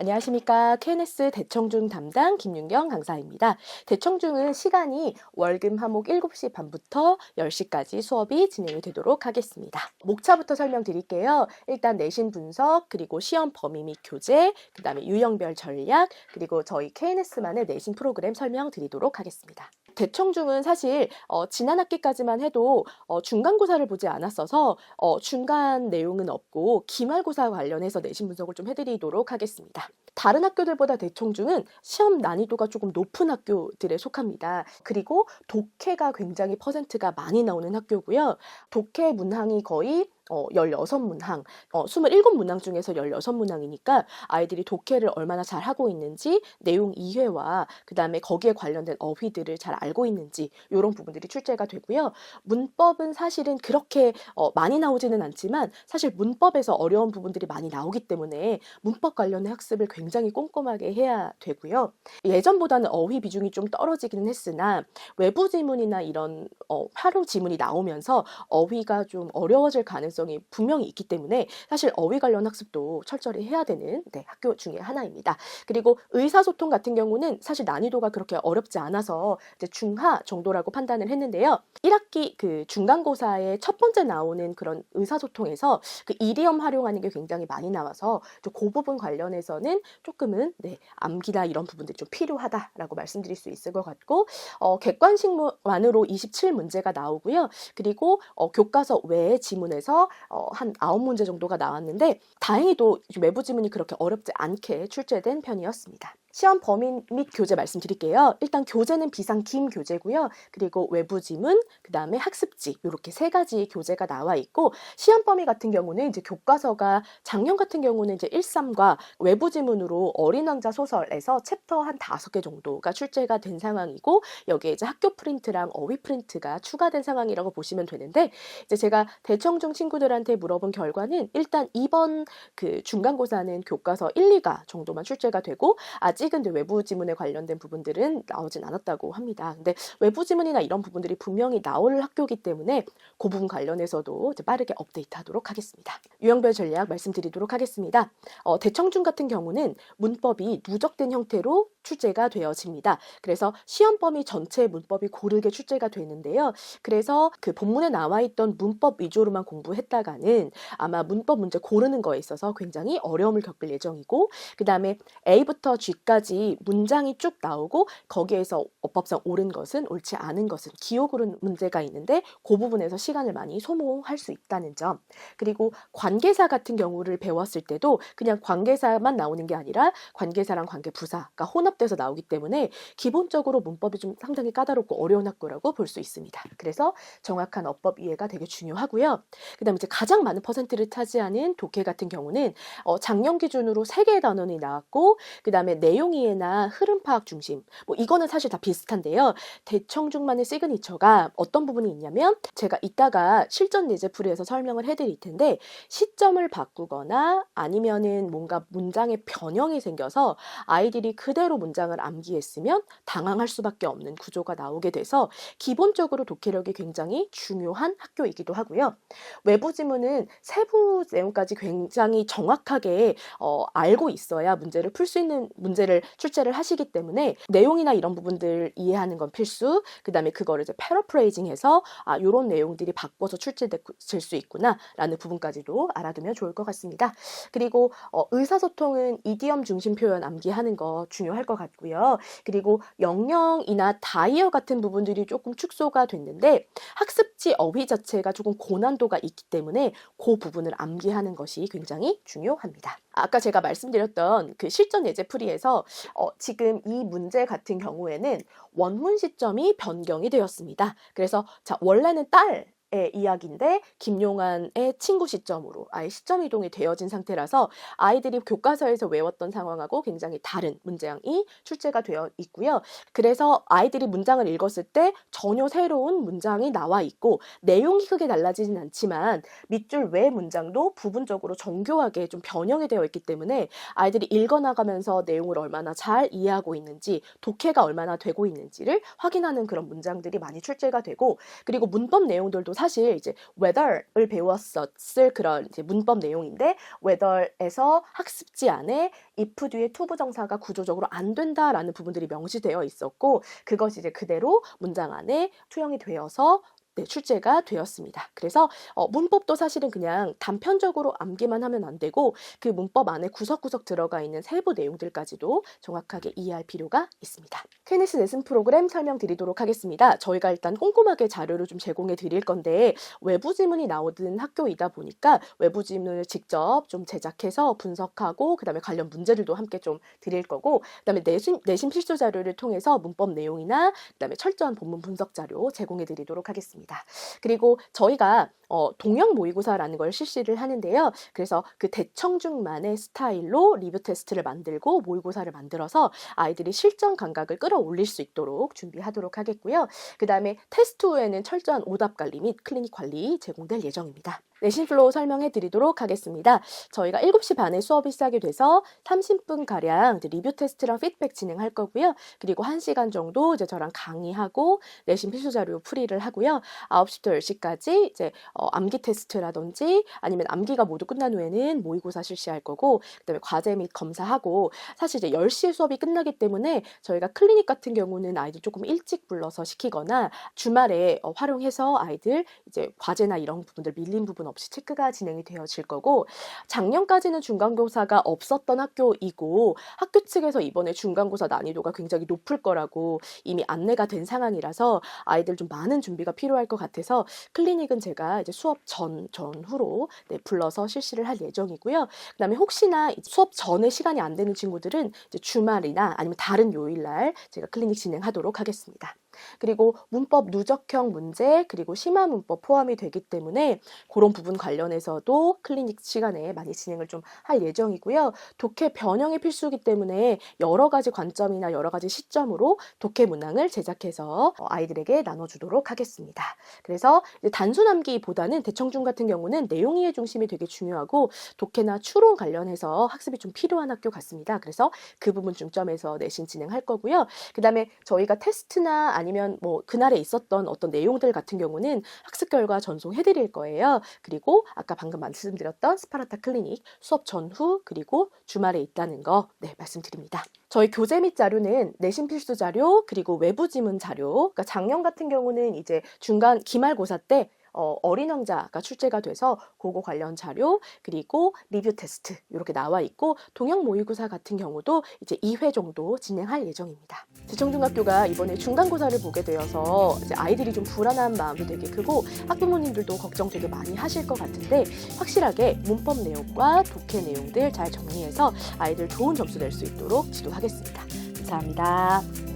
안녕하십니까. KNS 대청중 담당 김윤경 강사입니다. 대청중은 시간이 월금 화목 7시 반부터 10시까지 수업이 진행이 되도록 하겠습니다. 목차부터 설명드릴게요. 일단 내신 분석, 그리고 시험 범위 및 교재, 그 다음에 유형별 전략, 그리고 저희 KNS만의 내신 프로그램 설명드리도록 하겠습니다. 대청중은 사실 지난 학기까지만 해도 중간고사를 보지 않았어서 중간 내용은 없고 기말고사 관련해서 내신 분석을 좀 해드리도록 하겠습니다. 다른 학교들보다 대청중은 시험 난이도가 조금 높은 학교들에 속합니다. 그리고 독해가 굉장히 퍼센트가 많이 나오는 학교고요. 독해 문항이 거의 16문항, 27문항 중에서 16문항이니까 아이들이 독해를 얼마나 잘 하고 있는지, 내용 이해와 그 다음에 거기에 관련된 어휘들을 잘 알고 있는지 이런 부분들이 출제가 되고요. 문법은 사실은 그렇게 많이 나오지는 않지만 사실 문법에서 어려운 부분들이 많이 나오기 때문에 문법 관련의 학습을 굉장히 꼼꼼하게 해야 되고요. 예전보다는 어휘 비중이 좀 떨어지기는 했으나 외부 지문이나 이런 활용 지문이 나오면서 어휘가 좀 어려워질 가능성이 분명히 있기 때문에 사실 어휘 관련 학습도 철저히 해야 되는 학교 중에 하나입니다. 그리고 의사소통 같은 경우는 사실 난이도가 그렇게 어렵지 않아서 이제 중하 정도라고 판단을 했는데요. 1학기 그 중간고사에 첫 번째 나오는 그런 의사소통에서 그 이디엄 활용하는 게 굉장히 많이 나와서 그 부분 관련해서는 조금은 암기나 이런 부분들이 좀 필요하다라고 말씀드릴 수 있을 것 같고 객관식만으로 27문제가 나오고요. 그리고 교과서 외의 지문에서 한 9문제 정도가 나왔는데 다행히도 외부 지문이 그렇게 어렵지 않게 출제된 편이었습니다. 시험 범위 및 교재 말씀드릴게요. 일단 교재는 비상김 교재고요. 그리고 외부 지문, 그 다음에 학습지 이렇게 3가지 교재가 나와 있고 시험 범위 같은 경우는 이제 교과서가 작년 같은 경우는 이제 1~3과 외부 지문으로 어린 왕자 소설에서 챕터 한 5개 정도가 출제가 된 상황이고 여기에 이제 학교 프린트랑 어휘 프린트가 추가된 상황이라고 보시면 되는데 이제 제가 대청중 친구들한테 물어본 결과는 일단 이번 그 중간고사는 교과서 1~2가 정도만 출제가 되고 아직은 외부 지문에 관련된 부분들은 나오진 않았다고 합니다. 근데 외부 지문이나 이런 부분들이 분명히 나올 학교이기 때문에 그 부분 관련해서도 이제 빠르게 업데이트하도록 하겠습니다. 유형별 전략 말씀드리도록 하겠습니다. 대청중 같은 경우는 문법이 누적된 형태로 출제가 되어집니다. 그래서 시험 범위 전체 문법이 고르게 출제가 되는데요. 그래서 그 본문에 나와 있던 문법 위주로만 공부했다가는 아마 문법 문제 고르는 거에 있어서 굉장히 어려움을 겪을 예정이고 그 다음에 A부터 G까지 문장이 쭉 나오고 거기에서 어법상 옳은 것은 옳지 않은 것은 기억으로 문제가 있는데 그 부분에서 시간을 많이 소모할 수 있다는 점. 그리고 관계사 같은 경우를 배웠을 때도 그냥 관계사만 나오는 게 아니라 관계사랑 관계부사가 혼합돼서 나오기 때문에 기본적으로 문법이 좀 상당히 까다롭고 어려운 학교라고 볼 수 있습니다. 그래서 정확한 어법 이해가 되게 중요하고요. 그 다음에 이제 가장 많은 퍼센트를 차지하는 독해 같은 경우는 작년 기준으로 3개의 단원이 나왔고 그 다음에 내용 이해나 흐름 파악 중심 이거는 사실 다 비슷한데요. 대청중만의 시그니처가 어떤 부분이 있냐면 제가 이따가 실전 예제풀이에서 설명을 해드릴 텐데 시점을 바꾸거나 아니면은 뭔가 문장의 변형이 생겨서 아이들이 그대로 문장을 암기했으면 당황할 수밖에 없는 구조가 나오게 돼서 기본적으로 독해력이 굉장히 중요한 학교이기도 하고요. 외부 지문은 세부 내용까지 굉장히 정확하게 알고 있어야 문제를 풀 수 있는 문제를 출제를 하시기 때문에 내용이나 이런 부분들 이해하는 건 필수. 그 다음에 그거를 이제 패러프레이징해서 이런 내용들이 바꿔서 출제될 수 있구나 라는 부분까지도 알아두면 좋을 것 같습니다. 그리고 의사소통은 이디엄 중심 표현 암기하는 거 중요할 것 같고요. 그리고 영영이나 다이어 같은 부분들이 조금 축소가 됐는데 학습지 어휘 자체가 조금 고난도가 있기 때문에 그 부분을 암기하는 것이 굉장히 중요합니다. 아까 제가 말씀드렸던 그 실전 예제풀이에서 지금 이 문제 같은 경우에는 원문 시점이 변경이 되었습니다. 그래서 원래는 딸의 이야기인데 김용환의 친구 시점으로 아예 시점 이동이 되어진 상태라서 아이들이 교과서에서 외웠던 상황하고 굉장히 다른 문장이 출제가 되어 있고요. 그래서 아이들이 문장을 읽었을 때 전혀 새로운 문장이 나와 있고 내용이 크게 달라지진 않지만 밑줄 외 문장도 부분적으로 정교하게 좀 변형이 되어 있기 때문에 아이들이 읽어나가면서 내용을 얼마나 잘 이해하고 있는지 독해가 얼마나 되고 있는지를 확인하는 그런 문장들이 많이 출제가 되고 그리고 문법 내용들도 사실 이제 whether를 배웠었을 그런 이제 문법 내용인데 whether에서 학습지 안에 if 뒤에 to 부정사가 구조적으로 안 된다라는 부분들이 명시되어 있었고 그것이 이제 그대로 문장 안에 투영이 되어서 출제가 되었습니다. 그래서 문법도 사실은 그냥 단편적으로 암기만 하면 안 되고 그 문법 안에 구석구석 들어가 있는 세부 내용들까지도 정확하게 이해할 필요가 있습니다. KNS 레슨 프로그램 설명드리도록 하겠습니다. 저희가 일단 꼼꼼하게 자료를 좀 제공해 드릴 건데 외부 지문이 나오는 학교이다 보니까 외부 지문을 직접 좀 제작해서 분석하고 그 다음에 관련 문제들도 함께 좀 드릴 거고 그 다음에 내신 필수 자료를 통해서 문법 내용이나 그 다음에 철저한 본문 분석 자료 제공해 드리도록 하겠습니다. 그리고 저희가 동형 모의고사라는 걸 실시를 하는데요. 그래서 그 대청중만의 스타일로 리뷰 테스트를 만들고 모의고사를 만들어서 아이들이 실전 감각을 끌어올릴 수 있도록 준비하도록 하겠고요. 그 다음에 테스트 후에는 철저한 오답 관리 및 클리닉 관리 제공될 예정입니다. 내신 플로우 설명해 드리도록 하겠습니다. 저희가 7시 반에 수업이 시작이 돼서 30분가량 리뷰 테스트랑 피드백 진행할 거고요. 그리고 1시간 정도 이제 저랑 강의하고 내신 필수 자료 풀이를 하고요. 9시부터 10시까지 이제 암기 테스트라든지 아니면 암기가 모두 끝난 후에는 모의고사 실시할 거고 그다음에 과제 및 검사하고 사실 이제 10시에 수업이 끝나기 때문에 저희가 클리닉 같은 경우는 아이들 조금 일찍 불러서 시키거나 주말에 활용해서 아이들 이제 과제나 이런 부분들 밀린 부분 없이 체크가 진행이 되어질 거고 작년까지는 중간고사가 없었던 학교이고 학교 측에서 이번에 중간고사 난이도가 굉장히 높을 거라고 이미 안내가 된 상황이라서 아이들 좀 많은 준비가 필요할 것 같아서 클리닉은 제가 이제 수업 전후로 불러서 실시를 할 예정이고요. 그다음에 혹시나 수업 전에 시간이 안 되는 친구들은 이제 주말이나 아니면 다른 요일날 제가 클리닉 진행하도록 하겠습니다. 그리고 문법 누적형 문제 그리고 심화 문법 포함이 되기 때문에 그런 부분 관련해서도 클리닉 시간에 많이 진행을 좀 할 예정이고요. 독해 변형이 필수이기 때문에 여러 가지 관점이나 여러 가지 시점으로 독해 문항을 제작해서 아이들에게 나눠주도록 하겠습니다. 그래서 이제 단순 암기보다는 대청중 같은 경우는 내용 이해 중심이 되게 중요하고 독해나 추론 관련해서 학습이 좀 필요한 학교 같습니다. 그래서 그 부분 중점에서 내신 진행할 거고요. 그 다음에 저희가 테스트나 아니면 뭐 그날에 있었던 어떤 내용들 같은 경우는 학습 결과 전송해 드릴 거예요. 그리고 아까 방금 말씀드렸던 스파르타 클리닉 수업 전후 그리고 주말에 있다는 거 말씀드립니다. 저희 교재 및 자료는 내신 필수 자료 그리고 외부 지문 자료 그러니까 작년 같은 경우는 이제 중간 기말고사 때 어린 왕자가 출제가 돼서 그거 관련 자료 그리고 리뷰 테스트 이렇게 나와 있고 동형 모의고사 같은 경우도 이제 2회 정도 진행할 예정입니다. 대청중학교가 이번에 중간고사를 보게 되어서 이제 아이들이 좀 불안한 마음이 되게 크고 학부모님들도 걱정 되게 많이 하실 것 같은데 확실하게 문법 내용과 독해 내용들 잘 정리해서 아이들 좋은 점수 낼 수 있도록 지도하겠습니다. 감사합니다.